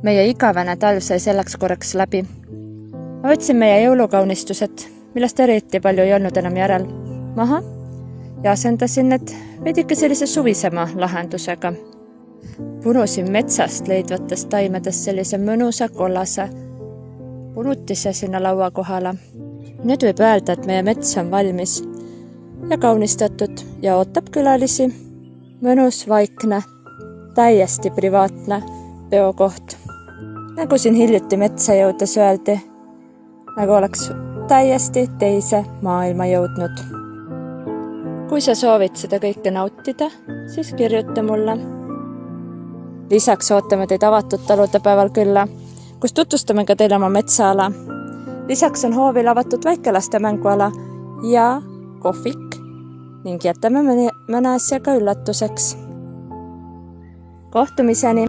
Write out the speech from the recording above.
Meie igavene talv sai selleks korraks läbi. Ma võtsin meie jõulukaunistused, millest eriti palju ei olnud enam järel, maha ja asendasin need veidike sellise suvisema lahendusega. Punusin metsast leidvatest taimedest sellise mõnusa kollase punutise sinna laua kohale. Nüüd võib öelda, et meie mets on valmis ja kaunistatud ja ootab külalisi. Mõnus, vaikne, täiesti privaatne peokoht. Nagu siin hiljuti metsa jõudes öeldi, nagu oleks täiesti teise maailma jõudnud. Kui sa soovid seda kõike nautida, siis kirjuta mulle. Lisaks ootame teid avatud taludepäeval külla, kus tutvustame ka teile oma metsaala. Lisaks on hoovil avatud väikelaste mänguala ja kohvik ning jätame mõne asja ka üllatuseks. Kohtumiseni!